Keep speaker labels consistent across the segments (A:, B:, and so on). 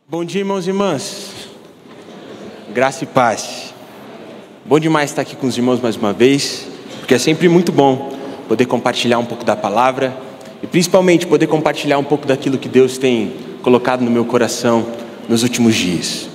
A: Bom dia, irmãos e irmãs. Graça e paz. Bom demais estar aqui com os irmãos mais uma vez, porque é sempre muito bom poder compartilhar um pouco da palavra e principalmente poder compartilhar um pouco daquilo que Deus tem colocado no meu coração nos últimos dias.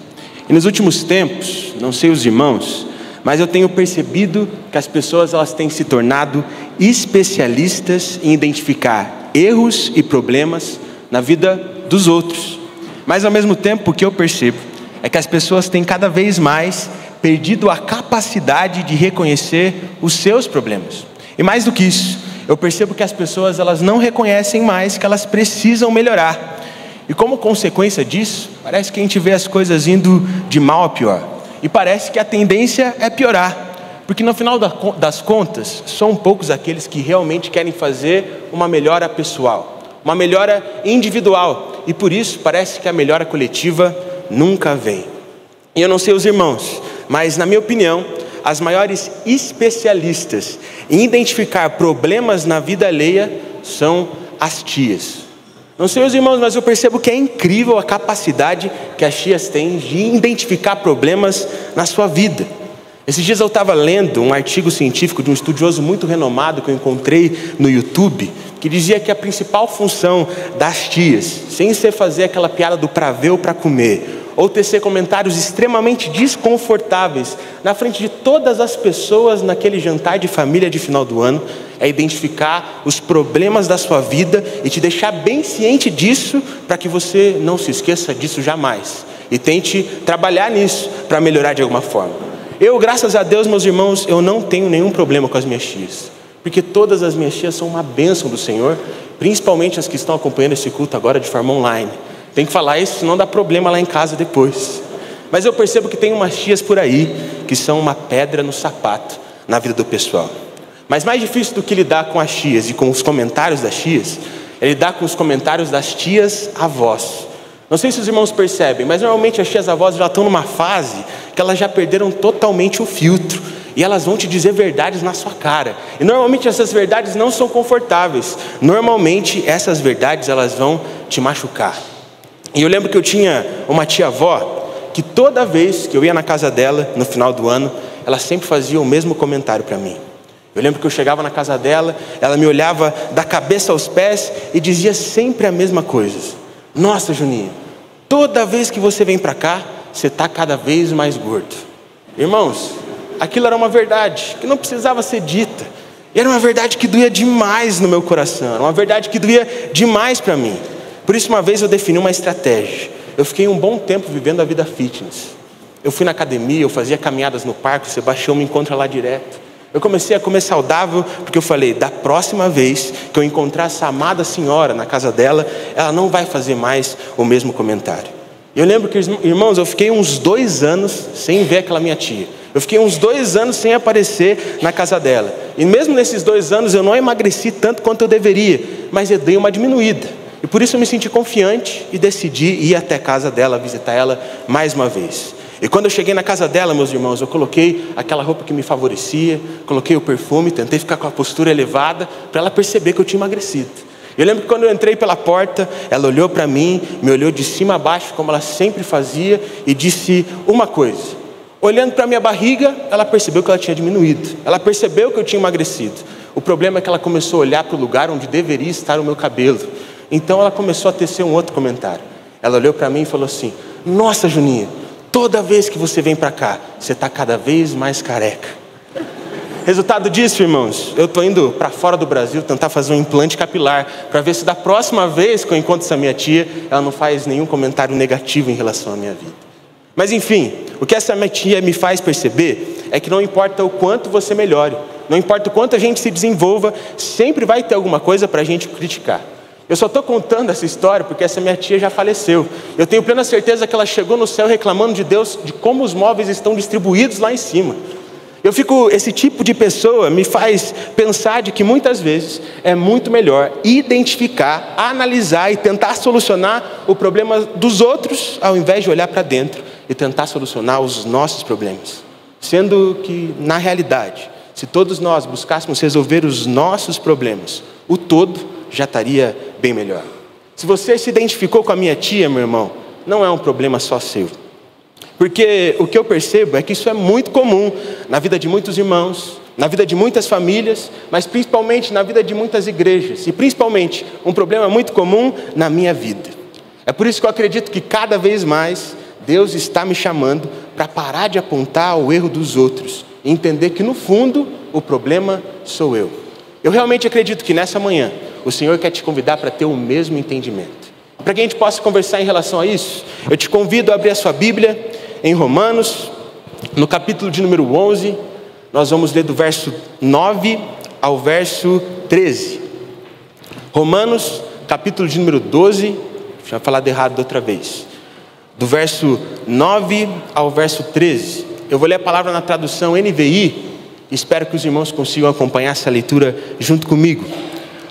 A: E nos últimos tempos, não sei os irmãos, mas eu tenho percebido que as pessoas elas têm se tornado especialistas em identificar erros e problemas na vida dos outros. Mas ao mesmo tempo o que eu percebo é que as pessoas têm cada vez mais perdido a capacidade de reconhecer os seus problemas. E mais do que isso, eu percebo que as pessoas elas não reconhecem mais que elas precisam melhorar. E como consequência disso, parece que a gente vê as coisas indo de mal a pior. E parece que a tendência é piorar. Porque no final das contas, são poucos aqueles que realmente querem fazer uma melhora pessoal, uma melhora individual. E por isso parece que a melhora coletiva nunca vem. E eu não sei os irmãos, mas na minha opinião, as maiores especialistas em identificar problemas na vida alheia são as tias. Não sei os irmãos, mas eu percebo que é incrível a capacidade que as tias têm de identificar problemas na sua vida. Esses dias eu estava lendo um artigo científico de um estudioso muito renomado que eu encontrei no YouTube, que dizia que a principal função das tias, sem ser fazer aquela piada do pra ver ou pra comer, ou tecer comentários extremamente desconfortáveis na frente de todas as pessoas naquele jantar de família de final do ano, é identificar os problemas da sua vida e te deixar bem ciente disso, para que você não se esqueça disso jamais e tente trabalhar nisso para melhorar de alguma forma. Eu, graças a Deus, meus irmãos, eu não tenho nenhum problema com as minhas tias, porque todas as minhas tias são uma bênção do Senhor, principalmente as que estão acompanhando esse culto agora de forma online. Tem que falar isso, senão dá problema lá em casa depois. Mas eu percebo que tem umas tias por aí que são uma pedra no sapato na vida do pessoal. Mas mais difícil do que lidar com as tias e com os comentários das tias, é lidar com os comentários das tias avós. Não sei se os irmãos percebem, mas normalmente as tias avós já estão numa fase que elas já perderam totalmente o filtro. E elas vão te dizer verdades na sua cara. E normalmente essas verdades não são confortáveis. Normalmente essas verdades elas vão te machucar. E eu lembro que eu tinha uma tia-avó que toda vez que eu ia na casa dela no final do ano, ela sempre fazia o mesmo comentário para mim. Eu lembro que eu chegava na casa dela, ela me olhava da cabeça aos pés e dizia sempre a mesma coisa. Nossa, Juninho, toda vez que você vem para cá, você está cada vez mais gordo. Irmãos, aquilo era uma verdade que não precisava ser dita. E era uma verdade que doía demais no meu coração. Era uma verdade que doía demais para mim. Por isso uma vez eu defini uma estratégia. Eu fiquei um bom tempo vivendo a vida fitness. Eu fui na academia, eu fazia caminhadas no parque, o Sebastião me encontra lá direto. Eu comecei a comer saudável, porque eu falei, da próxima vez que eu encontrar essa amada senhora na casa dela, ela não vai fazer mais o mesmo comentário. E eu lembro que, irmãos, eu fiquei uns 2 anos sem ver aquela minha tia. Eu fiquei uns 2 anos sem aparecer na casa dela. E mesmo nesses 2 anos eu não emagreci tanto quanto eu deveria, mas eu dei uma diminuída. E por isso eu me senti confiante e decidi ir até a casa dela, visitar ela mais uma vez. E quando eu cheguei na casa dela, meus irmãos, eu coloquei aquela roupa que me favorecia, coloquei o perfume, tentei ficar com a postura elevada, para ela perceber que eu tinha emagrecido. Eu lembro que quando eu entrei pela porta, ela olhou para mim, me olhou de cima a baixo, como ela sempre fazia, e disse uma coisa. Olhando para a minha barriga, ela percebeu que ela tinha diminuído. Ela percebeu que eu tinha emagrecido. O problema é que ela começou a olhar para o lugar onde deveria estar o meu cabelo. Então ela começou a tecer um outro comentário. Ela olhou para mim e falou assim, nossa, Juninho, toda vez que você vem para cá, você está cada vez mais careca. Resultado disso, irmãos, eu estou indo para fora do Brasil tentar fazer um implante capilar, para ver se da próxima vez que eu encontro essa minha tia, ela não faz nenhum comentário negativo em relação à minha vida. Mas enfim, o que essa minha tia me faz perceber é que não importa o quanto você melhore, não importa o quanto a gente se desenvolva, sempre vai ter alguma coisa para a gente criticar. Eu só estou contando essa história porque essa minha tia já faleceu. Eu tenho plena certeza que ela chegou no céu reclamando de Deus, de como os móveis estão distribuídos lá em cima. Esse tipo de pessoa me faz pensar de que muitas vezes é muito melhor identificar, analisar e tentar solucionar o problema dos outros, ao invés de olhar para dentro e tentar solucionar os nossos problemas. Sendo que, na realidade, se todos nós buscássemos resolver os nossos problemas, o todo já estaria bem melhor. Se você se identificou com a minha tia, meu irmão, não é um problema só seu. Porque o que eu percebo é que isso é muito comum na vida de muitos irmãos, na vida de muitas famílias, mas principalmente na vida de muitas igrejas. E principalmente um problema muito comum na minha vida. É por isso que eu acredito que cada vez mais Deus está me chamando para parar de apontar o erro dos outros e entender que no fundo o problema sou eu. Eu realmente acredito que nessa manhã o Senhor quer te convidar para ter o mesmo entendimento. Para que a gente possa conversar em relação a isso, eu te convido a abrir a sua Bíblia em Romanos, no capítulo de número 11, nós vamos ler do verso 9 ao verso 13. Romanos, capítulo de número 12, deixa eu falar errado outra vez. Do verso 9 ao verso 13. Eu vou ler a palavra na tradução NVI, espero que os irmãos consigam acompanhar essa leitura junto comigo.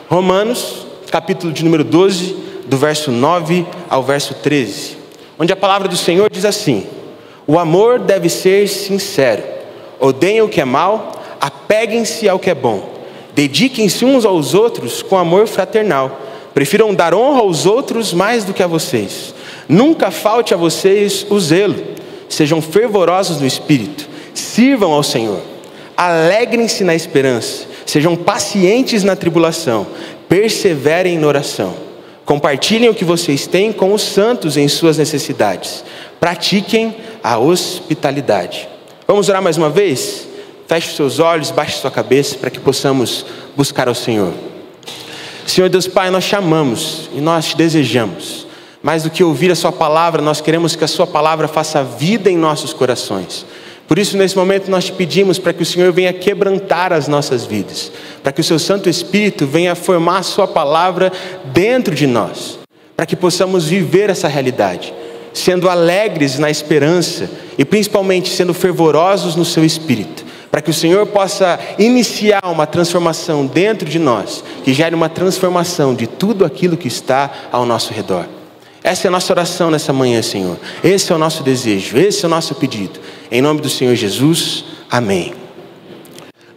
A: Romanos, capítulo de número 12, do verso 9 ao verso 13, onde a palavra do Senhor diz assim: o amor deve ser sincero, odeiem o que é mal, apeguem-se ao que é bom, dediquem-se uns aos outros com amor fraternal, prefiram dar honra aos outros mais do que a vocês, nunca falte a vocês o zelo, sejam fervorosos no espírito, sirvam ao Senhor, alegrem-se na esperança, sejam pacientes na tribulação, perseverem na oração, compartilhem o que vocês têm com os santos em suas necessidades, pratiquem a hospitalidade. Vamos orar mais uma vez? Feche os seus olhos, baixe sua cabeça para que possamos buscar ao Senhor. Senhor Deus Pai, nós te amamos e nós te desejamos. Mais do que ouvir a sua palavra, nós queremos que a sua palavra faça vida em nossos corações. Por isso, nesse momento, nós te pedimos para que o Senhor venha quebrantar as nossas vidas, para que o seu Santo Espírito venha formar a sua palavra dentro de nós, para que possamos viver essa realidade, sendo alegres na esperança e principalmente sendo fervorosos no seu Espírito, para que o Senhor possa iniciar uma transformação dentro de nós, que gere uma transformação de tudo aquilo que está ao nosso redor. Essa é a nossa oração nessa manhã, Senhor. Esse é o nosso desejo, esse é o nosso pedido. Em nome do Senhor Jesus, amém.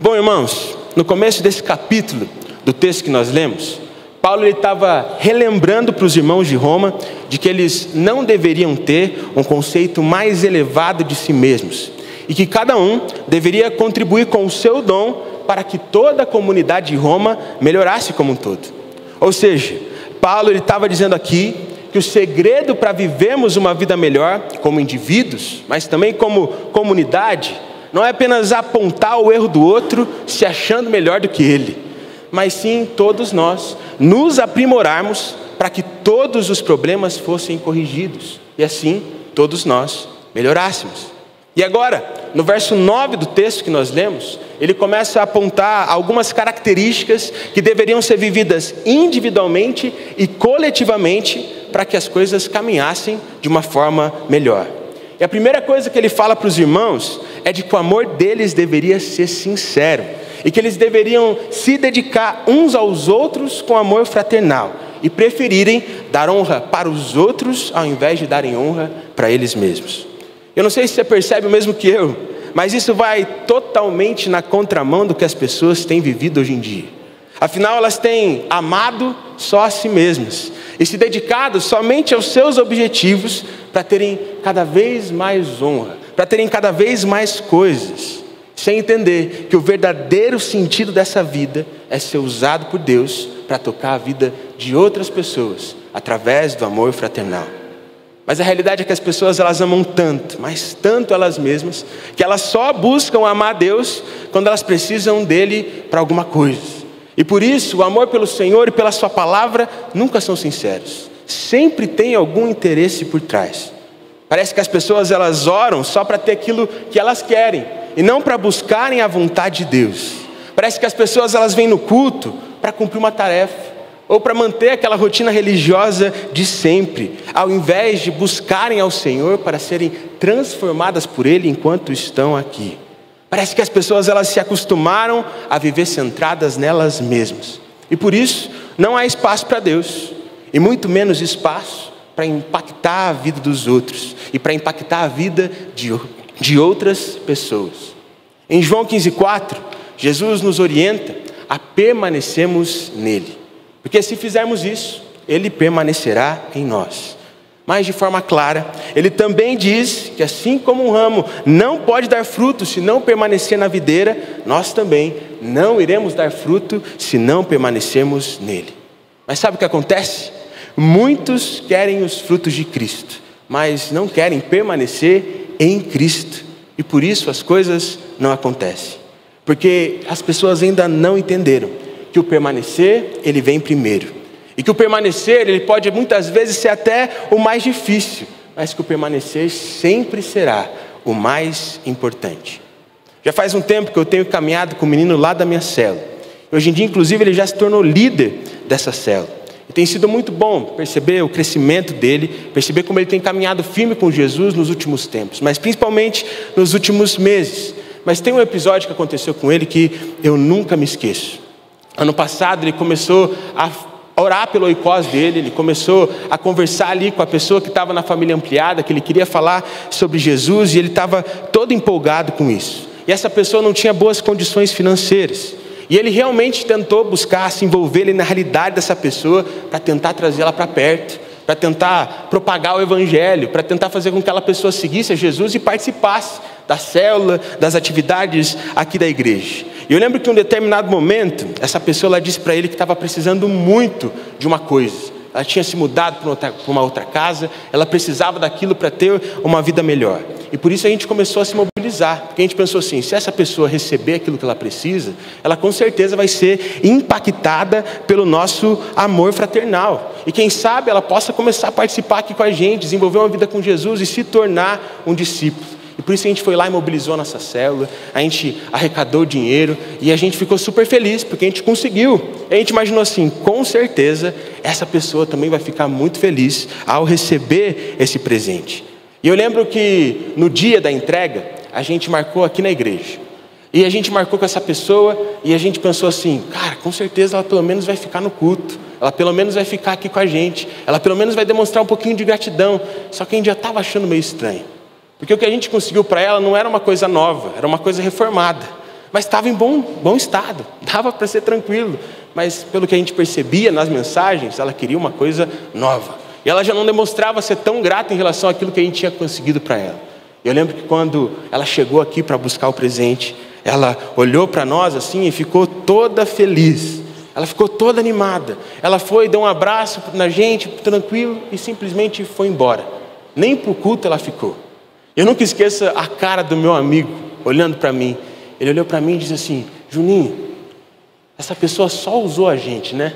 A: Bom, irmãos, no começo desse capítulo do texto que nós lemos, Paulo estava relembrando para os irmãos de Roma de que eles não deveriam ter um conceito mais elevado de si mesmos e que cada um deveria contribuir com o seu dom para que toda a comunidade de Roma melhorasse como um todo. Ou seja, Paulo estava dizendo aqui que o segredo para vivermos uma vida melhor como indivíduos, mas também como comunidade, não é apenas apontar o erro do outro se achando melhor do que ele, mas sim todos nós nos aprimorarmos para que todos os problemas fossem corrigidos e assim todos nós melhorássemos. E agora, no verso 9 do texto que nós lemos, ele começa a apontar algumas características que deveriam ser vividas individualmente e coletivamente para que as coisas caminhassem de uma forma melhor. E a primeira coisa que ele fala para os irmãos é de que o amor deles deveria ser sincero e que eles deveriam se dedicar uns aos outros com amor fraternal e preferirem dar honra para os outros ao invés de darem honra para eles mesmos. Eu não sei se você percebe o mesmo que eu, mas isso vai totalmente na contramão do que as pessoas têm vivido hoje em dia. Afinal, elas têm amado só a si mesmas e se dedicado somente aos seus objetivos para terem cada vez mais honra, para terem cada vez mais coisas, sem entender que o verdadeiro sentido dessa vida é ser usado por Deus para tocar a vida de outras pessoas através do amor fraternal. Mas a realidade é que as pessoas elas amam tanto, mas tanto elas mesmas, que elas só buscam amar a Deus quando elas precisam dele para alguma coisa. E por isso o amor pelo Senhor e pela sua palavra nunca são sinceros. Sempre tem algum interesse por trás. Parece que as pessoas elas oram só para ter aquilo que elas querem e não para buscarem a vontade de Deus. Parece que as pessoas elas vêm no culto para cumprir uma tarefa ou para manter aquela rotina religiosa de sempre, ao invés de buscarem ao Senhor para serem transformadas por Ele enquanto estão aqui. Parece que as pessoas elas se acostumaram a viver centradas nelas mesmas. E por isso não há espaço para Deus, e muito menos espaço para impactar a vida dos outros e para impactar a vida de outras pessoas. Em João 15,4, Jesus nos orienta a permanecermos nele. Porque se fizermos isso, ele permanecerá em nós. Mas de forma clara, ele também diz que assim como um ramo não pode dar fruto se não permanecer na videira, nós também não iremos dar fruto se não permanecermos nele. Mas sabe o que acontece? Muitos querem os frutos de Cristo, mas não querem permanecer em Cristo. E por isso as coisas não acontecem. Porque as pessoas ainda não entenderam que o permanecer, ele vem primeiro. E que o permanecer, ele pode muitas vezes ser até o mais difícil, mas que o permanecer sempre será o mais importante. Já faz um tempo que eu tenho caminhado com um menino lá da minha célula. Hoje em dia, inclusive, ele já se tornou líder dessa célula. E tem sido muito bom perceber o crescimento dele, perceber como ele tem caminhado firme com Jesus nos últimos tempos, mas principalmente nos últimos meses. Mas tem um episódio que aconteceu com ele que eu nunca me esqueço. Ano passado ele começou a orar pelo oicós dele, ele começou a conversar ali com a pessoa que estava na família ampliada, que ele queria falar sobre Jesus, e ele estava todo empolgado com isso. E essa pessoa não tinha boas condições financeiras. E ele realmente tentou buscar se envolver ali na realidade dessa pessoa, para tentar trazê-la para perto, para tentar propagar o evangelho, para tentar fazer com que aquela pessoa seguisse a Jesus e participasse da célula, das atividades aqui da igreja. E eu lembro que em um determinado momento, essa pessoa ela disse para ele que estava precisando muito de uma coisa. Ela tinha se mudado para uma outra casa, ela precisava daquilo para ter uma vida melhor. E por isso a gente começou a se mobilizar, porque a gente pensou assim, se essa pessoa receber aquilo que ela precisa, ela com certeza vai ser impactada pelo nosso amor fraternal. E quem sabe ela possa começar a participar aqui com a gente, desenvolver uma vida com Jesus e se tornar um discípulo. E por isso a gente foi lá e mobilizou a nossa célula, a gente arrecadou dinheiro e a gente ficou super feliz, porque a gente conseguiu. E a gente imaginou assim, com certeza essa pessoa também vai ficar muito feliz ao receber esse presente. E eu lembro que no dia da entrega, a gente marcou aqui na igreja. E a gente marcou com essa pessoa e a gente pensou assim, cara, com certeza ela pelo menos vai ficar no culto. Ela pelo menos vai ficar aqui com a gente. Ela pelo menos vai demonstrar um pouquinho de gratidão. Só que a gente já estava achando meio estranho. Porque o que a gente conseguiu para ela não era uma coisa nova, era uma coisa reformada. Mas estava em bom estado, dava para ser tranquilo. Mas pelo que a gente percebia nas mensagens, ela queria uma coisa nova. E ela já não demonstrava ser tão grata em relação àquilo que a gente tinha conseguido para ela. Eu lembro que quando ela chegou aqui para buscar o presente, ela olhou para nós assim e ficou toda feliz. Ela ficou toda animada. Ela foi, deu um abraço na gente, tranquilo, e simplesmente foi embora. Nem para o culto ela ficou. Eu nunca esqueço a cara do meu amigo, olhando para mim. Ele olhou para mim e disse assim, Juninho, essa pessoa só usou a gente, né?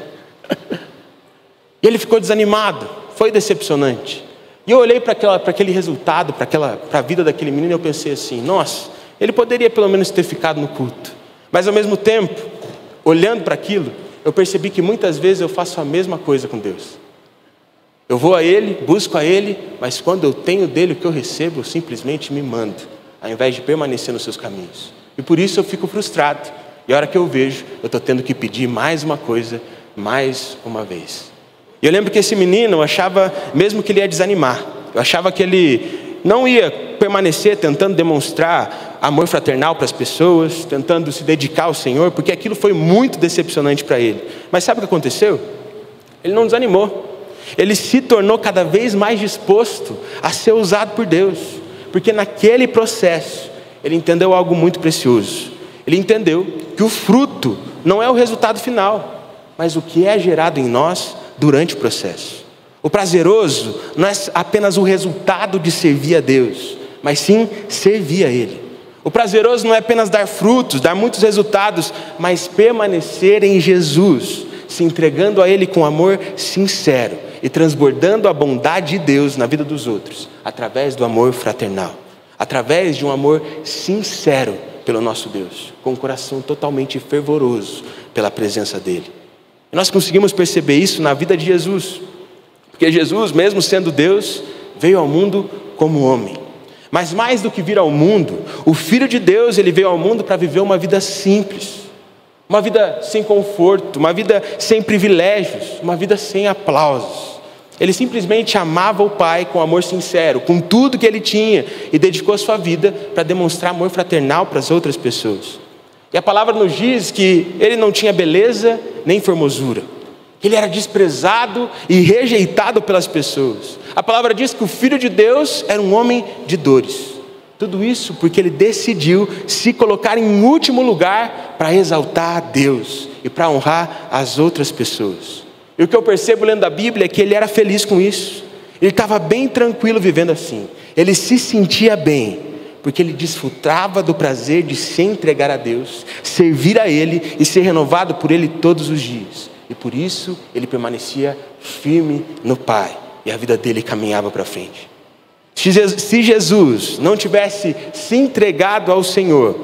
A: E ele ficou desanimado, foi decepcionante. E eu olhei para aquele resultado, para a vida daquele menino, e eu pensei assim, nossa, ele poderia pelo menos ter ficado no culto. Mas ao mesmo tempo, olhando para aquilo, eu percebi que muitas vezes eu faço a mesma coisa com Deus. Eu vou a Ele, busco a Ele, mas quando eu tenho dele o que eu recebo, eu simplesmente me mando, ao invés de permanecer nos seus caminhos. E por isso eu fico frustrado. E a hora que eu vejo, eu estou tendo que pedir mais uma coisa, mais uma vez. E eu lembro que esse menino, eu achava mesmo que ele ia desanimar. Eu achava que ele não ia permanecer tentando demonstrar amor fraternal para as pessoas, tentando se dedicar ao Senhor, porque aquilo foi muito decepcionante para ele. Mas sabe o que aconteceu? Ele não desanimou. Ele se tornou cada vez mais disposto a ser usado por Deus, porque naquele processo ele entendeu algo muito precioso. Ele entendeu que o fruto não é o resultado final, mas o que é gerado em nós durante o processo. O prazeroso não é apenas o resultado de servir a Deus, mas sim servir a Ele. O prazeroso não é apenas dar frutos, dar muitos resultados, mas permanecer em Jesus, se entregando a Ele com amor sincero e transbordando a bondade de Deus na vida dos outros, através do amor fraternal, através de um amor sincero pelo nosso Deus, com um coração totalmente fervoroso pela presença dEle. E nós conseguimos perceber isso na vida de Jesus, porque Jesus, mesmo sendo Deus, veio ao mundo como homem. Mas mais do que vir ao mundo, o Filho de Deus, ele veio ao mundo para viver uma vida simples, uma vida sem conforto, uma vida sem privilégios, uma vida sem aplausos. Ele simplesmente amava o Pai com amor sincero, com tudo que ele tinha, e dedicou a sua vida para demonstrar amor fraternal para as outras pessoas. E a palavra nos diz que ele não tinha beleza nem formosura. que ele era desprezado e rejeitado pelas pessoas. A palavra diz que o Filho de Deus era um homem de dores. Tudo isso porque ele decidiu se colocar em último lugar para exaltar a Deus e para honrar as outras pessoas. E o que eu percebo lendo a Bíblia é que ele era feliz com isso. Ele estava bem tranquilo vivendo assim. Ele se sentia bem, porque ele desfrutava do prazer de se entregar a Deus, servir a Ele e ser renovado por Ele todos os dias. E por isso ele permanecia firme no Pai, e a vida dele caminhava para frente. Se Jesus não tivesse se entregado ao Senhor,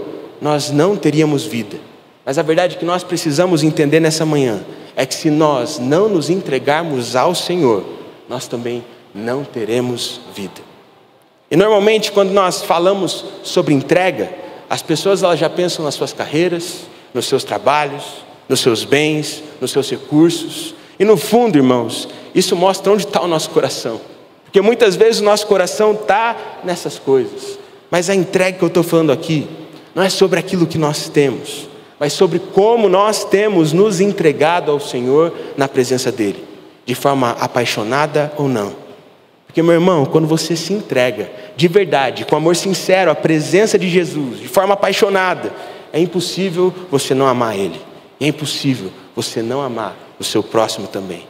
A: nós não teríamos vida. Mas a verdade que nós precisamos entender nessa manhã é que se nós não nos entregarmos ao Senhor, nós também não teremos vida. E normalmente quando nós falamos sobre entrega, as pessoas elas já pensam nas suas carreiras, nos seus trabalhos, nos seus bens, nos seus recursos. E no fundo, irmãos, isso mostra onde está o nosso coração. Porque muitas vezes o nosso coração está nessas coisas. Mas a entrega que eu estou falando aqui não é sobre aquilo que nós temos, mas sobre como nós temos nos entregado ao Senhor na presença dEle, de forma apaixonada ou não. Porque, meu irmão, quando você se entrega de verdade, com amor sincero à presença de Jesus, de forma apaixonada, é impossível você não amar Ele. E é impossível você não amar o seu próximo também.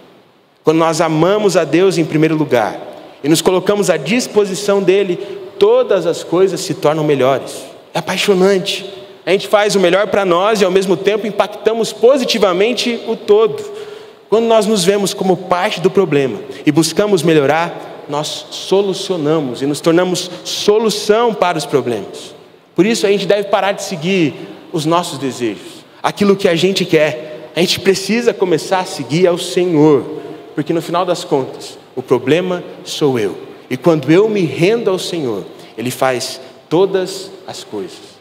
A: Quando nós amamos a Deus em primeiro lugar e nos colocamos à disposição dEle, todas as coisas se tornam melhores. É apaixonante. A gente faz o melhor para nós e ao mesmo tempo impactamos positivamente o todo. Quando nós nos vemos como parte do problema e buscamos melhorar, nós solucionamos e nos tornamos solução para os problemas. Por isso a gente deve parar de seguir os nossos desejos, aquilo que a gente quer. A gente precisa começar a seguir ao Senhor, porque no final das contas, o problema sou eu. E quando eu me rendo ao Senhor, Ele faz todas as coisas.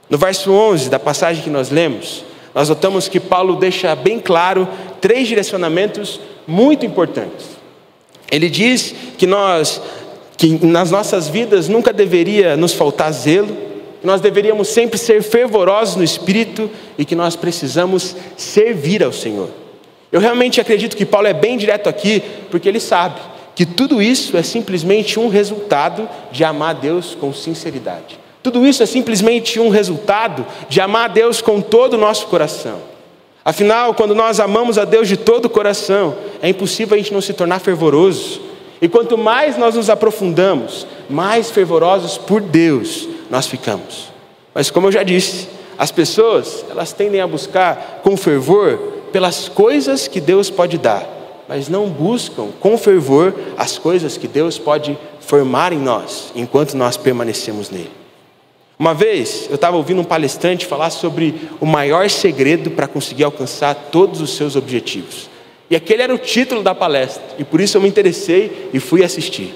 A: No verso 11 da passagem que nós lemos, nós notamos que Paulo deixa bem claro 3 direcionamentos muito importantes. Ele diz que nas nossas vidas nunca deveria nos faltar zelo, que nós deveríamos sempre ser fervorosos no Espírito e que nós precisamos servir ao Senhor. Eu realmente acredito que Paulo é bem direto aqui, porque ele sabe que tudo isso é simplesmente um resultado de amar a Deus com sinceridade. Tudo isso é simplesmente um resultado de amar a Deus com todo o nosso coração. Afinal, quando nós amamos a Deus de todo o coração, é impossível a gente não se tornar fervoroso. E quanto mais nós nos aprofundamos, mais fervorosos por Deus nós ficamos. Mas como eu já disse, as pessoas, elas tendem a buscar com fervor pelas coisas que Deus pode dar, mas não buscam com fervor as coisas que Deus pode formar em nós, enquanto nós permanecemos nele. Uma vez, eu estava ouvindo um palestrante falar sobre o maior segredo para conseguir alcançar todos os seus objetivos. E aquele era o título da palestra, e por isso eu me interessei e fui assistir.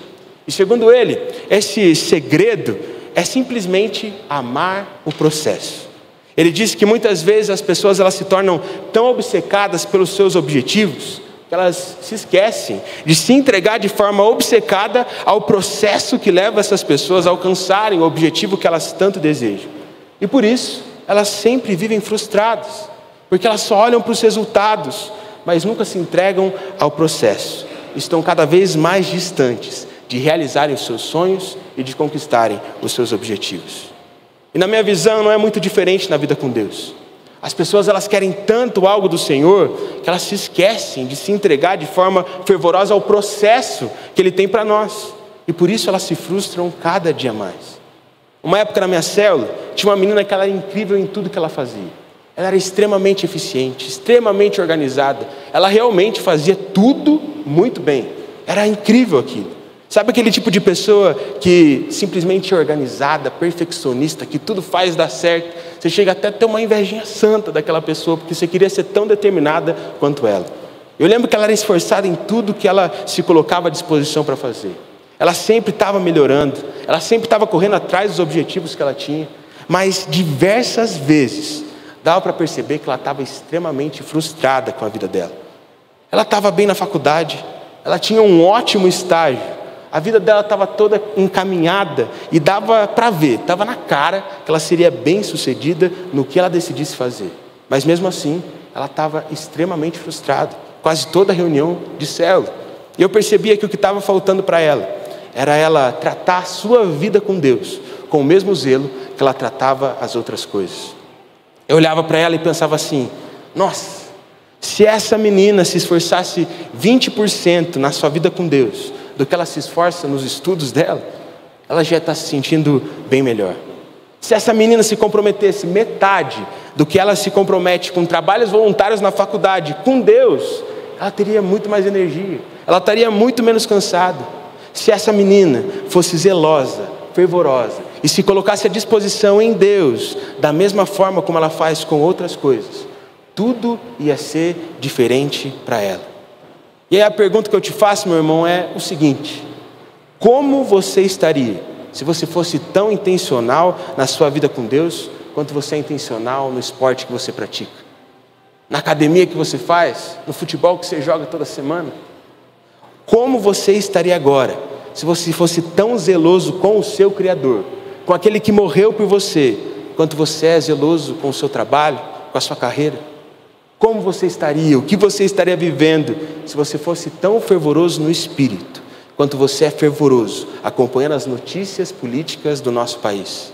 A: E segundo ele, esse segredo é simplesmente amar o processo. Ele disse que muitas vezes as pessoas elas se tornam tão obcecadas pelos seus objetivos, que elas se esquecem de se entregar de forma obcecada ao processo que leva essas pessoas a alcançarem o objetivo que elas tanto desejam. E por isso, elas sempre vivem frustradas, porque elas só olham para os resultados, mas nunca se entregam ao processo. Estão cada vez mais distantes de realizarem os seus sonhos e de conquistarem os seus objetivos. E na minha visão não é muito diferente na vida com Deus. As pessoas elas querem tanto algo do Senhor que elas se esquecem de se entregar de forma fervorosa ao processo que Ele tem para nós. E por isso elas se frustram cada dia mais. Uma época na minha célula, tinha uma menina que ela era incrível em tudo que ela fazia. Ela era extremamente eficiente, extremamente organizada. Ela realmente fazia tudo muito bem. Era incrível aquilo. Sabe aquele tipo de pessoa que simplesmente é organizada, perfeccionista, que tudo faz dar certo? Você chega até a ter uma invejinha santa daquela pessoa, porque você queria ser tão determinada quanto ela. Eu lembro que ela era esforçada em tudo que ela se colocava à disposição para fazer. Ela sempre estava melhorando, ela sempre estava correndo atrás dos objetivos que ela tinha. Mas diversas vezes dava para perceber que ela estava extremamente frustrada com a vida dela. Ela estava bem na faculdade, ela tinha um ótimo estágio. A vida dela estava toda encaminhada e dava para ver, estava na cara que ela seria bem sucedida no que ela decidisse fazer. Mas mesmo assim, ela estava extremamente frustrada. quase toda reunião de célula. E eu percebia que o que estava faltando para ela era ela tratar a sua vida com Deus com o mesmo zelo que ela tratava as outras coisas. Eu olhava para ela e pensava assim: nossa, se essa menina se esforçasse 20% na sua vida com Deus do que ela se esforça nos estudos dela, ela já está se sentindo bem melhor. Se essa menina se comprometesse metade do que ela se compromete com trabalhos voluntários na faculdade, com Deus, ela teria muito mais energia, ela estaria muito menos cansada. Se essa menina fosse zelosa, fervorosa, e se colocasse à disposição em Deus, da mesma forma como ela faz com outras coisas, tudo ia ser diferente para ela. E aí a pergunta que eu te faço, meu irmão, é o seguinte: como você estaria se você fosse tão intencional na sua vida com Deus quanto você é intencional no esporte que você pratica, na academia que você faz, no futebol que você joga toda semana? Como você estaria agora se você fosse tão zeloso com o seu Criador, com aquele que morreu por você, quanto você é zeloso com o seu trabalho, com a sua carreira? Como você estaria, o que você estaria vivendo se você fosse tão fervoroso no espírito quanto você é fervoroso acompanhando as notícias políticas do nosso país?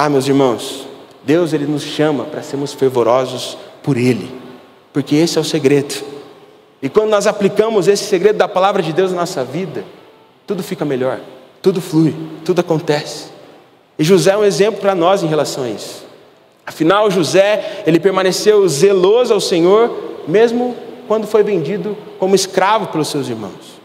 A: Meus irmãos, Deus ele nos chama para sermos fervorosos por Ele, porque esse é o segredo. E quando nós aplicamos esse segredo da palavra de Deus na nossa vida, tudo fica melhor, tudo flui, tudo acontece. E José é um exemplo para nós em relação a isso. Afinal, José, ele permaneceu zeloso ao Senhor, mesmo quando foi vendido como escravo pelos seus irmãos.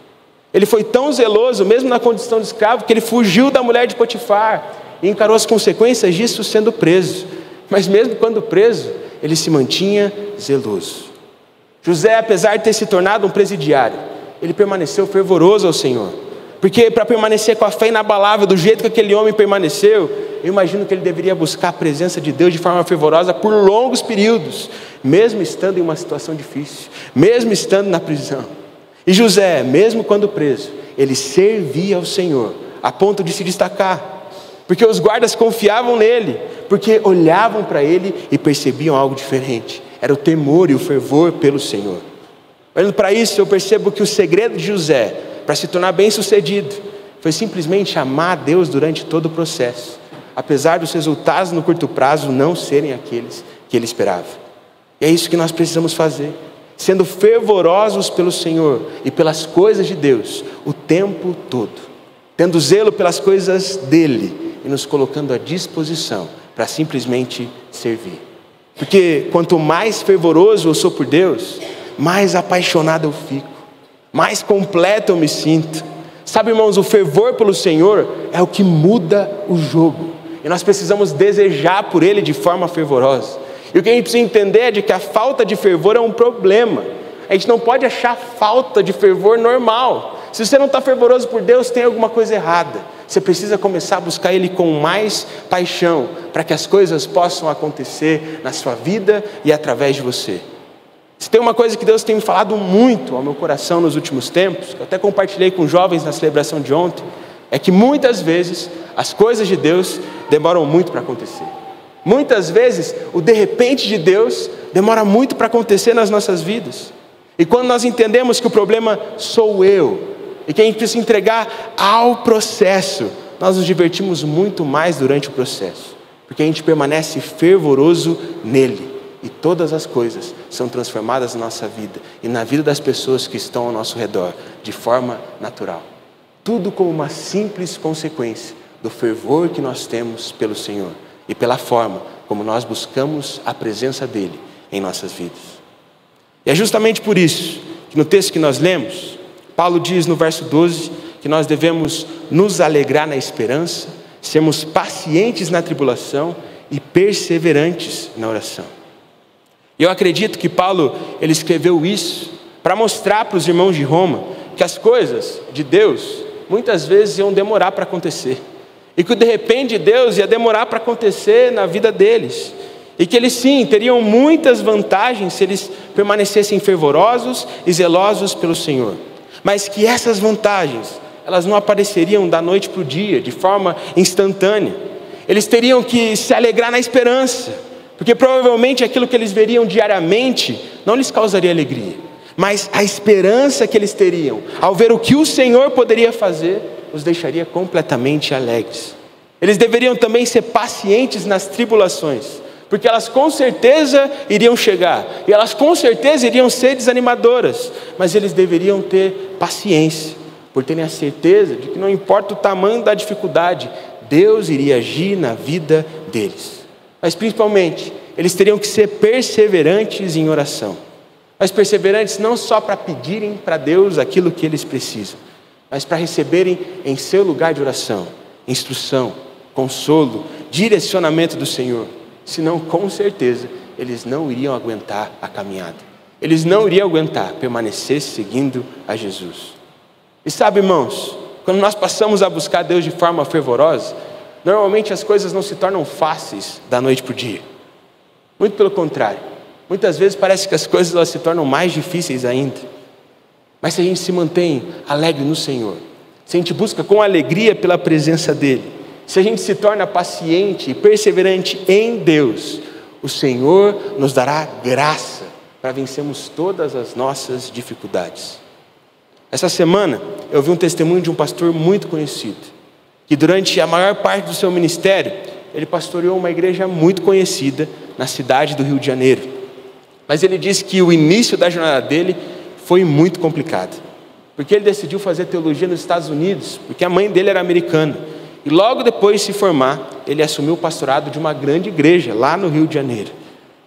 A: Ele foi tão zeloso, mesmo na condição de escravo, que ele fugiu da mulher de Potifar e encarou as consequências disso sendo preso. Mas mesmo quando preso, ele se mantinha zeloso. José, apesar de ter se tornado um presidiário, ele permaneceu fervoroso ao Senhor. Porque para permanecer com a fé inabalável do jeito que aquele homem permaneceu, eu imagino que ele deveria buscar a presença de Deus de forma fervorosa por longos períodos, mesmo estando em uma situação difícil, mesmo estando na prisão. E José, mesmo quando preso, ele servia ao Senhor, a ponto de se destacar, porque os guardas confiavam nele, porque olhavam para ele e percebiam algo diferente. Era o temor e o fervor pelo Senhor. Olhando para isso, eu percebo que o segredo de José, para se tornar bem sucedido, foi simplesmente amar a Deus durante todo o processo, apesar dos resultados no curto prazo não serem aqueles que ele esperava. E é isso que nós precisamos fazer, sendo fervorosos pelo Senhor e pelas coisas de Deus o tempo todo, tendo zelo pelas coisas dele e nos colocando à disposição para simplesmente servir. Porque quanto mais fervoroso eu sou por Deus, mais apaixonado eu fico, mais completo eu me sinto. Sabe, irmãos, o fervor pelo Senhor é o que muda o jogo, e nós precisamos desejar por Ele de forma fervorosa. E o que a gente precisa entender é de que a falta de fervor é um problema. A gente não pode achar falta de fervor normal. Se você não está fervoroso por Deus, tem alguma coisa errada. Você precisa começar a buscar Ele com mais paixão, para que as coisas possam acontecer na sua vida e através de você. Se tem uma coisa que Deus tem me falado muito ao meu coração nos últimos tempos, que eu até compartilhei com jovens na celebração de ontem, é que muitas vezes as coisas de Deus demoram muito para acontecer. Muitas vezes o de repente de Deus demora muito para acontecer nas nossas vidas. E quando nós entendemos que o problema sou eu, e que a gente precisa entregar ao processo, nós nos divertimos muito mais durante o processo, porque a gente permanece fervoroso nele, e todas as coisas são transformadas na nossa vida e na vida das pessoas que estão ao nosso redor de forma natural. Tudo como uma simples consequência do fervor que nós temos pelo Senhor e pela forma como nós buscamos a presença dele em nossas vidas. E é justamente por isso que no texto que nós lemos, Paulo diz no verso 12 que nós devemos nos alegrar na esperança, sermos pacientes na tribulação e perseverantes na oração. E eu acredito que Paulo ele escreveu isso para mostrar para os irmãos de Roma que as coisas de Deus muitas vezes iam demorar para acontecer, e que o de repente de Deus ia demorar para acontecer na vida deles, e que eles sim teriam muitas vantagens se eles permanecessem fervorosos e zelosos pelo Senhor, mas que essas vantagens elas não apareceriam da noite para o dia de forma instantânea. Eles teriam que se alegrar na esperança, porque provavelmente aquilo que eles veriam diariamente não lhes causaria alegria, mas a esperança que eles teriam ao ver o que o Senhor poderia fazer, os deixaria completamente alegres. Eles deveriam também ser pacientes nas tribulações, porque elas com certeza iriam chegar, e elas com certeza iriam ser desanimadoras, mas eles deveriam ter paciência, por terem a certeza de que não importa o tamanho da dificuldade, Deus iria agir na vida deles. Mas principalmente, eles teriam que ser perseverantes em oração. Mas perseverantes não só para pedirem para Deus aquilo que eles precisam, mas para receberem em seu lugar de oração, instrução, consolo, direcionamento do Senhor. Senão, com certeza, eles não iriam aguentar a caminhada. Eles não iriam aguentar permanecer seguindo a Jesus. E sabe, irmãos, quando nós passamos a buscar Deus de forma fervorosa, normalmente as coisas não se tornam fáceis da noite para o dia. Muito pelo contrário. Muitas vezes parece que as coisas elas se tornam mais difíceis ainda. Mas se a gente se mantém alegre no Senhor, se a gente busca com alegria pela presença dEle, se a gente se torna paciente e perseverante em Deus, o Senhor nos dará graça para vencermos todas as nossas dificuldades. Essa semana eu vi um testemunho de um pastor muito conhecido, que durante a maior parte do seu ministério, ele pastoreou uma igreja muito conhecida na cidade do Rio de Janeiro. Mas ele disse que o início da jornada dele foi muito complicado, porque ele decidiu fazer teologia nos Estados Unidos, porque a mãe dele era americana. E logo depois de se formar, ele assumiu o pastorado de uma grande igreja lá no Rio de Janeiro.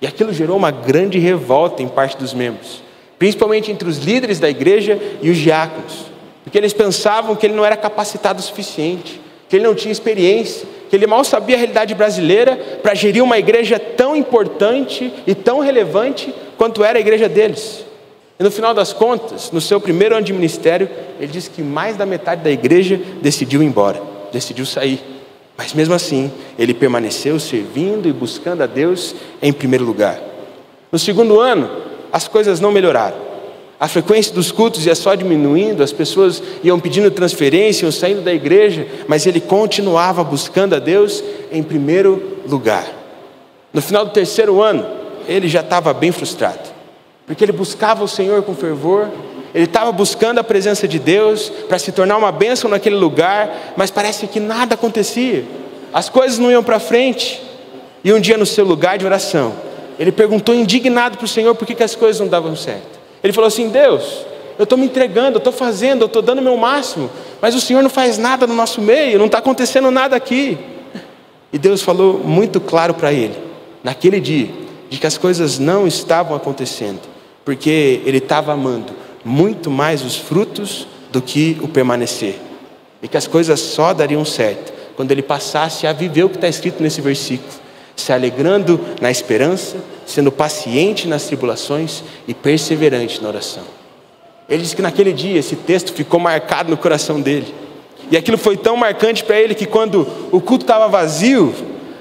A: E aquilo gerou uma grande revolta em parte dos membros, principalmente entre os líderes da igreja e os diáconos, porque eles pensavam que ele não era capacitado o suficiente, que ele não tinha experiência, que ele mal sabia a realidade brasileira para gerir uma igreja tão importante e tão relevante quanto era a igreja deles. E no final das contas, no seu primeiro ano de ministério, ele disse que mais da metade da igreja decidiu ir embora, decidiu sair. Mas mesmo assim, ele permaneceu servindo e buscando a Deus em primeiro lugar. No segundo ano, as coisas não melhoraram. A frequência dos cultos ia só diminuindo, as pessoas iam pedindo transferência, iam saindo da igreja, mas ele continuava buscando a Deus em primeiro lugar. No final do terceiro ano, ele já estava bem frustrado, porque ele buscava o Senhor com fervor, ele estava buscando a presença de Deus para se tornar uma bênção naquele lugar, mas parece que nada acontecia, as coisas não iam para frente. E um dia no seu lugar de oração, ele perguntou indignado para o Senhor por que as coisas não davam certo. Ele falou assim: Deus, eu estou me entregando, eu estou fazendo, eu estou dando o meu máximo, mas o Senhor não faz nada no nosso meio, não está acontecendo nada aqui. E Deus falou muito claro para ele, naquele dia, de que as coisas não estavam acontecendo, porque ele estava amando muito mais os frutos do que o permanecer, e que as coisas só dariam certo quando ele passasse a viver o que está escrito nesse versículo, se alegrando na esperança, sendo paciente nas tribulações e perseverante na oração. Ele disse que naquele dia esse texto ficou marcado no coração dele, e aquilo foi tão marcante para ele que quando o culto estava vazio,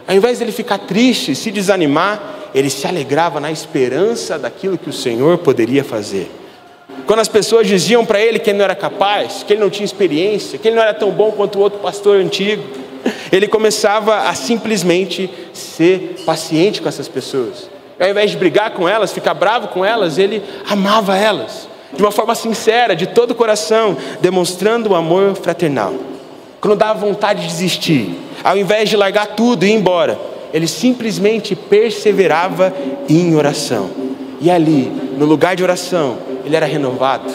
A: ao invés de ele ficar triste, se desanimar, ele se alegrava na esperança daquilo que o Senhor poderia fazer. Quando as pessoas diziam para ele que ele não era capaz, que ele não tinha experiência, que ele não era tão bom quanto o outro pastor antigo, ele começava a simplesmente ser paciente com essas pessoas. Ao invés de brigar com elas, ficar bravo com elas, ele amava elas, de uma forma sincera, de todo o coração, demonstrando o amor fraternal. Quando dava vontade de desistir, ao invés de largar tudo e ir embora, ele simplesmente perseverava em oração. E ali, no lugar de oração, ele era renovado,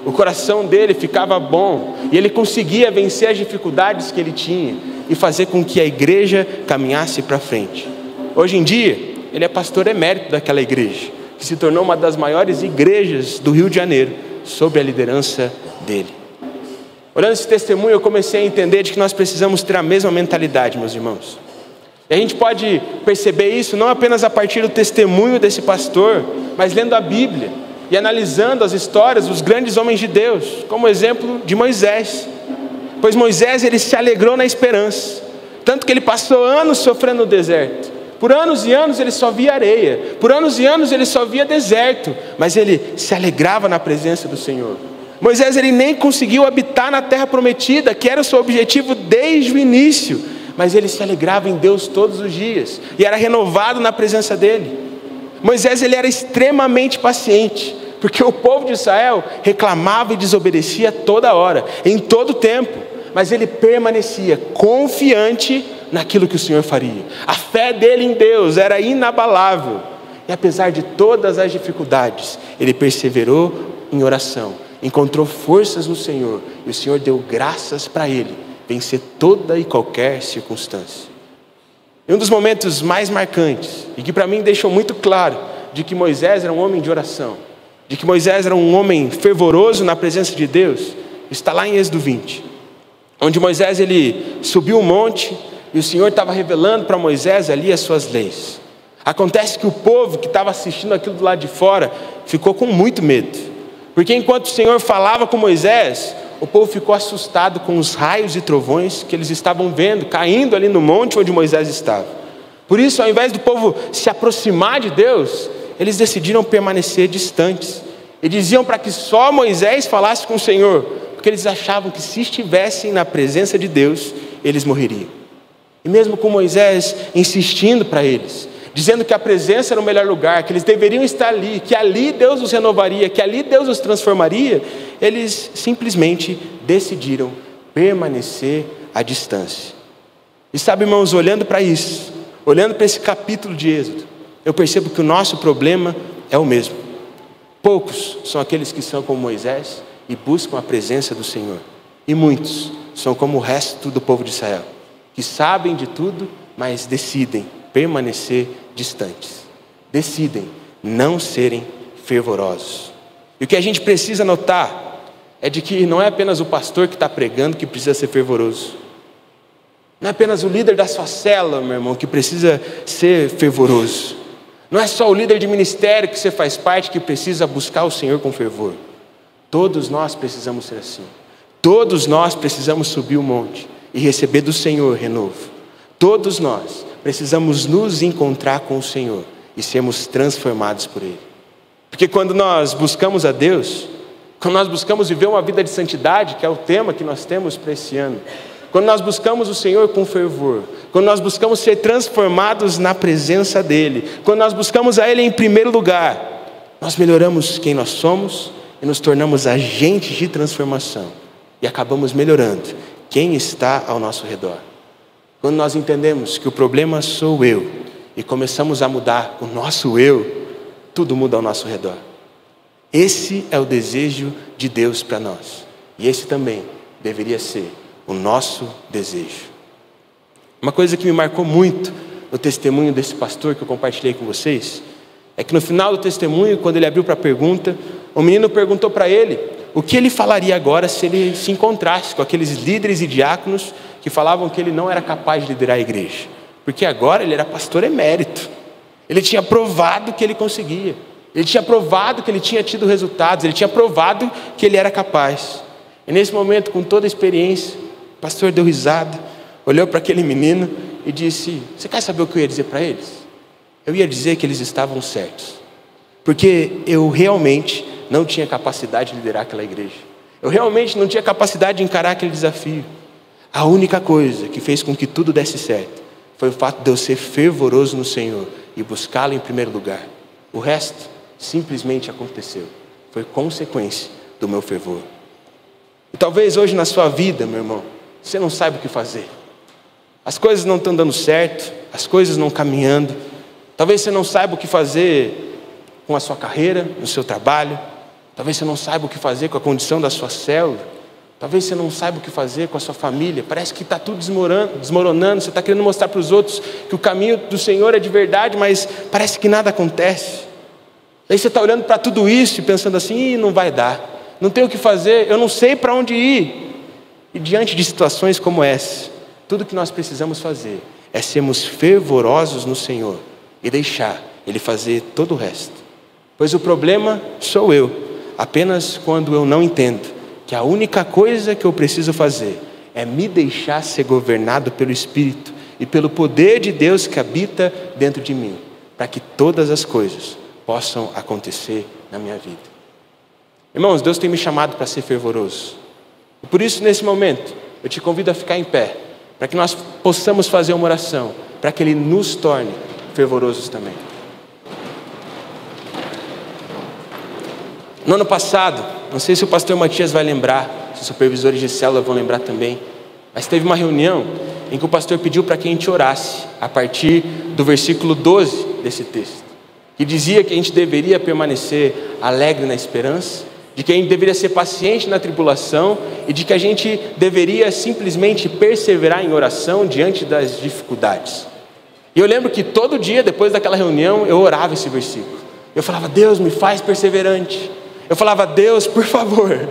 A: o coração dele ficava bom, e ele conseguia vencer as dificuldades que ele tinha, e fazer com que a igreja caminhasse para frente. Hoje em dia, ele é pastor emérito daquela igreja, que se tornou uma das maiores igrejas do Rio de Janeiro, sob a liderança dele. Olhando esse testemunho, eu comecei a entender de que nós precisamos ter a mesma mentalidade, meus irmãos. E a gente pode perceber isso não apenas a partir do testemunho desse pastor, mas lendo a Bíblia e analisando as histórias dos grandes homens de Deus, como o exemplo de Moisés. Pois Moisés, ele se alegrou na esperança, tanto que ele passou anos sofrendo no deserto. Por anos e anos ele só via areia, por anos e anos ele só via deserto, mas ele se alegrava na presença do Senhor. Moisés, ele nem conseguiu habitar na terra prometida, que era o seu objetivo desde o início, mas ele se alegrava em Deus todos os dias, e era renovado na presença dele. Moisés, ele era extremamente paciente, porque o povo de Israel reclamava e desobedecia toda hora, em todo tempo, mas ele permanecia confiante naquilo que o Senhor faria. A fé dele em Deus era inabalável, e apesar de todas as dificuldades, ele perseverou em oração, encontrou forças no Senhor, e o Senhor deu graças para ele vencer toda e qualquer circunstância. E um dos momentos mais marcantes, e que para mim deixou muito claro, de que Moisés era um homem de oração, de que Moisés era um homem fervoroso na presença de Deus, está lá em Êxodo 20, onde Moisés ele subiu um monte, e o Senhor estava revelando para Moisés ali as suas leis. Acontece que o povo que estava assistindo aquilo do lado de fora, ficou com muito medo, porque enquanto o Senhor falava com Moisés, o povo ficou assustado com os raios e trovões que eles estavam vendo, caindo ali no monte onde Moisés estava. Por isso, ao invés do povo se aproximar de Deus, eles decidiram permanecer distantes, e diziam para que só Moisés falasse com o Senhor, porque eles achavam que se estivessem na presença de Deus, eles morreriam. E mesmo com Moisés insistindo para eles, dizendo que a presença era o melhor lugar, que eles deveriam estar ali, que ali Deus os renovaria, que ali Deus os transformaria, eles simplesmente decidiram permanecer à distância. E sabe, irmãos, olhando para isso, olhando para esse capítulo de Êxodo, eu percebo que o nosso problema é o mesmo. Poucos são aqueles que são como Moisés e buscam a presença do Senhor, e muitos são como o resto do povo de Israel, que sabem de tudo, mas decidem permanecer distantes, decidem não serem fervorosos. E o que a gente precisa notar é de que não é apenas o pastor que está pregando que precisa ser fervoroso, não é apenas o líder da sua célula, meu irmão, que precisa ser fervoroso, não é só o líder de ministério que você faz parte que precisa buscar o Senhor com fervor. Todos nós precisamos ser assim, todos nós precisamos subir o monte e receber do Senhor renovo. Todos nós precisamos nos encontrar com o Senhor e sermos transformados por Ele. Porque quando nós buscamos a Deus, quando nós buscamos viver uma vida de santidade, que é o tema que nós temos para esse ano, quando nós buscamos o Senhor com fervor, quando nós buscamos ser transformados na presença dEle, quando nós buscamos a Ele em primeiro lugar, nós melhoramos quem nós somos e nos tornamos agentes de transformação e acabamos melhorando quem está ao nosso redor. Quando nós entendemos que o problema sou eu e começamos a mudar o nosso eu, tudo muda ao nosso redor. Esse é o desejo de Deus para nós, e esse também deveria ser o nosso desejo. Uma coisa que me marcou muito no testemunho desse pastor que eu compartilhei com vocês, é que no final do testemunho, quando ele abriu para a pergunta, o menino perguntou para ele o que ele falaria agora se ele se encontrasse com aqueles líderes e diáconos que falavam que ele não era capaz de liderar a igreja, porque agora ele era pastor emérito, ele tinha provado que ele conseguia, ele tinha provado que ele tinha tido resultados, ele tinha provado que ele era capaz. E nesse momento, com toda a experiência, o pastor deu risada, olhou para aquele menino e disse: você quer saber o que eu ia dizer para eles? Eu ia dizer que eles estavam certos, porque eu realmente não tinha capacidade de liderar aquela igreja, eu realmente não tinha capacidade de encarar aquele desafio. A única coisa que fez com que tudo desse certo foi o fato de eu ser fervoroso no Senhor e buscá-lo em primeiro lugar. O resto simplesmente aconteceu, foi consequência do meu fervor. E talvez hoje na sua vida, meu irmão, você não saiba o que fazer, as coisas não estão dando certo, as coisas não caminhando, talvez você não saiba o que fazer com a sua carreira, no seu trabalho, talvez você não saiba o que fazer com a condição da sua célula, talvez você não saiba o que fazer com a sua família, parece que está tudo desmoronando, você está querendo mostrar para os outros que o caminho do Senhor é de verdade, mas parece que nada acontece. Daí você está olhando para tudo isso e pensando assim: não vai dar, não tenho o que fazer, eu não sei para onde ir. E diante de situações como essa, tudo que nós precisamos fazer é sermos fervorosos no Senhor e deixar Ele fazer todo o resto. Pois o problema sou eu, apenas quando eu não entendo que a única coisa que eu preciso fazer é me deixar ser governado pelo Espírito e pelo poder de Deus que habita dentro de mim, para que todas as coisas possam acontecer na minha vida. Irmãos, Deus tem me chamado para ser fervoroso. E por isso, nesse momento, eu te convido a ficar em pé, para que nós possamos fazer uma oração, para que Ele nos torne fervorosos também. No ano passado, não sei se o pastor Matias vai lembrar, se os supervisores de célula vão lembrar também, mas teve uma reunião em que o pastor pediu para que a gente orasse, a partir do versículo 12 desse texto, que dizia que a gente deveria permanecer alegre na esperança, de que a gente deveria ser paciente na tribulação e de que a gente deveria simplesmente perseverar em oração diante das dificuldades. E eu lembro que todo dia, depois daquela reunião, eu orava esse versículo. Eu falava: Deus, me faz perseverante. Eu falava: Deus, por favor,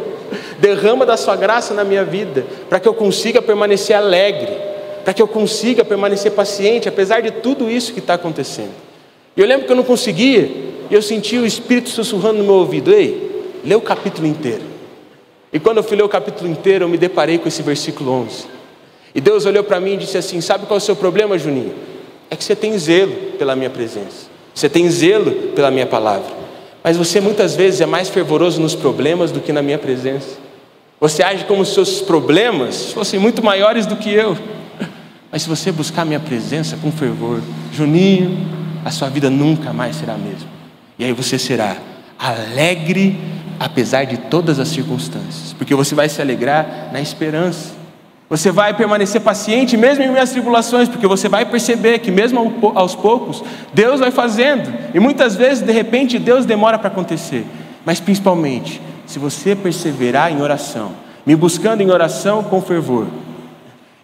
A: derrama da sua graça na minha vida, para que eu consiga permanecer alegre, para que eu consiga permanecer paciente, apesar de tudo isso que está acontecendo. E eu lembro que eu não conseguia, e eu sentia o Espírito sussurrando no meu ouvido: ei, lê o capítulo inteiro. E quando eu fui ler o capítulo inteiro, eu me deparei com esse versículo 11. E Deus olhou para mim e disse assim: sabe qual é o seu problema, Juninho? É que você tem zelo pela minha presença, você tem zelo pela minha palavra, mas você muitas vezes é mais fervoroso nos problemas do que na minha presença. Você age como se seus problemas fossem muito maiores do que eu. Mas se você buscar a minha presença com fervor, Juninho, a sua vida nunca mais será a mesma. E aí você será alegre apesar de todas as circunstâncias, porque você vai se alegrar na esperança. Você vai permanecer paciente mesmo em meio às tribulações, porque você vai perceber que mesmo aos poucos, Deus vai fazendo. E muitas vezes, de repente, Deus demora para acontecer. Mas principalmente, se você perseverar em oração, me buscando em oração com fervor,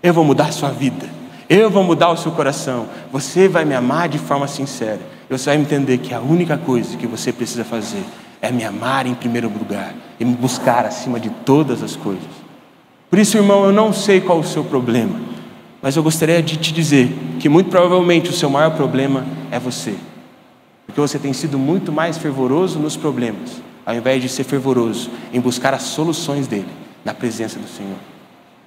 A: eu vou mudar a sua vida, eu vou mudar o seu coração. Você vai me amar de forma sincera. Você vai entender que a única coisa que você precisa fazer é me amar em primeiro lugar e me buscar acima de todas as coisas. Por isso, irmão, eu não sei qual o seu problema, mas eu gostaria de te dizer que muito provavelmente o seu maior problema é você, porque você tem sido muito mais fervoroso nos problemas, ao invés de ser fervoroso em buscar as soluções dele, na presença do Senhor.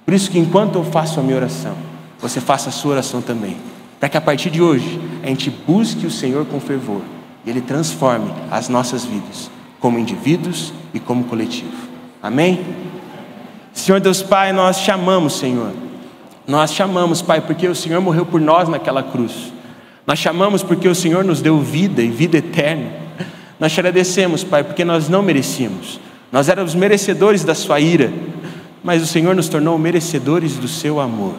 A: Por isso que enquanto eu faço a minha oração, você faça a sua oração também, para que a partir de hoje a gente busque o Senhor com fervor e Ele transforme as nossas vidas, como indivíduos e como coletivo. Amém? Senhor Deus Pai, nós te amamos, Senhor. Nós te amamos, Pai, porque o Senhor morreu por nós naquela cruz. Nós te amamos porque o Senhor nos deu vida e vida eterna. Nós te agradecemos, Pai, porque nós não merecíamos. Nós éramos merecedores da sua ira, mas o Senhor nos tornou merecedores do seu amor.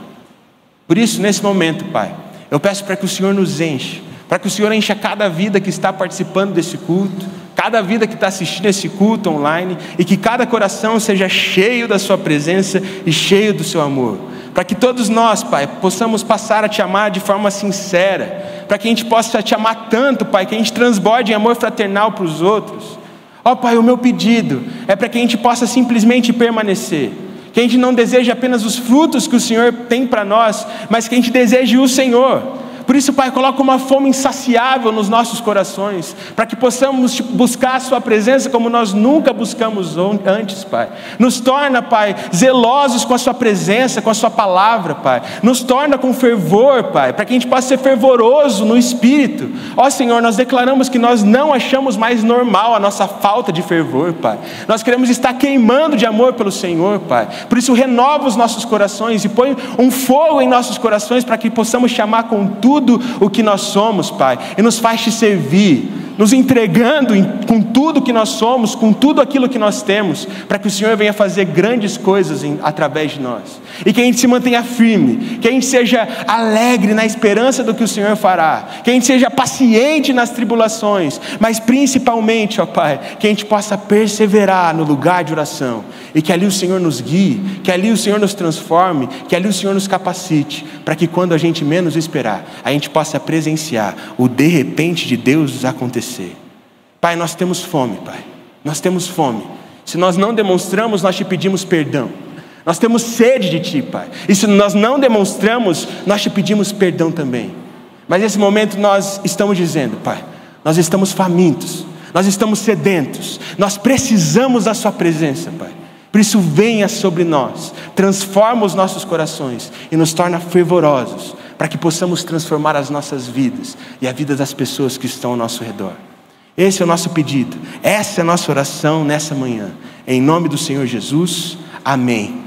A: Por isso, nesse momento, Pai, eu peço para que o Senhor nos enche, para que o Senhor encha cada vida que está participando desse culto, cada vida que está assistindo esse culto online, e que cada coração seja cheio da sua presença e cheio do seu amor, para que todos nós, Pai, possamos passar a te amar de forma sincera, para que a gente possa te amar tanto, Pai, que a gente transborde em amor fraternal para os outros. Ó Pai, o meu pedido é para que a gente possa simplesmente permanecer, que a gente não deseje apenas os frutos que o Senhor tem para nós, mas que a gente deseje o Senhor. Por isso, Pai, coloca uma fome insaciável nos nossos corações, para que possamos buscar a sua presença como nós nunca buscamos antes, Pai. Nos torna, Pai, zelosos com a sua presença, com a sua palavra, Pai. Nos torna com fervor, Pai, para que a gente possa ser fervoroso no Espírito. Ó Senhor, nós declaramos que nós não achamos mais normal a nossa falta de fervor, Pai. Nós queremos estar queimando de amor pelo Senhor, Pai. Por isso, renova os nossos corações e põe um fogo em nossos corações, para que possamos te amar com tudo o que nós somos, Pai, e nos faz te servir, nos entregando com tudo que nós somos, com tudo aquilo que nós temos, para que o Senhor venha fazer grandes coisas através de nós, e que a gente se mantenha firme, que a gente seja alegre na esperança do que o Senhor fará, que a gente seja paciente nas tribulações, mas principalmente, ó Pai, que a gente possa perseverar no lugar de oração, e que ali o Senhor nos guie, que ali o Senhor nos transforme, que ali o Senhor nos capacite, para que quando a gente menos esperar, a gente possa presenciar o de repente de Deus acontecer. Pai, nós temos fome, Pai, nós temos fome. Se nós não demonstramos, nós te pedimos perdão. Nós temos sede de Ti, Pai, e se nós não demonstramos, nós te pedimos perdão também. Mas nesse momento nós estamos dizendo, Pai, nós estamos famintos, nós estamos sedentos, nós precisamos da Sua presença, Pai. Por isso venha sobre nós, transforma os nossos corações e nos torna fervorosos, para que possamos transformar as nossas vidas e a vida das pessoas que estão ao nosso redor. Esse é o nosso pedido, essa é a nossa oração nessa manhã. Em nome do Senhor Jesus, amém.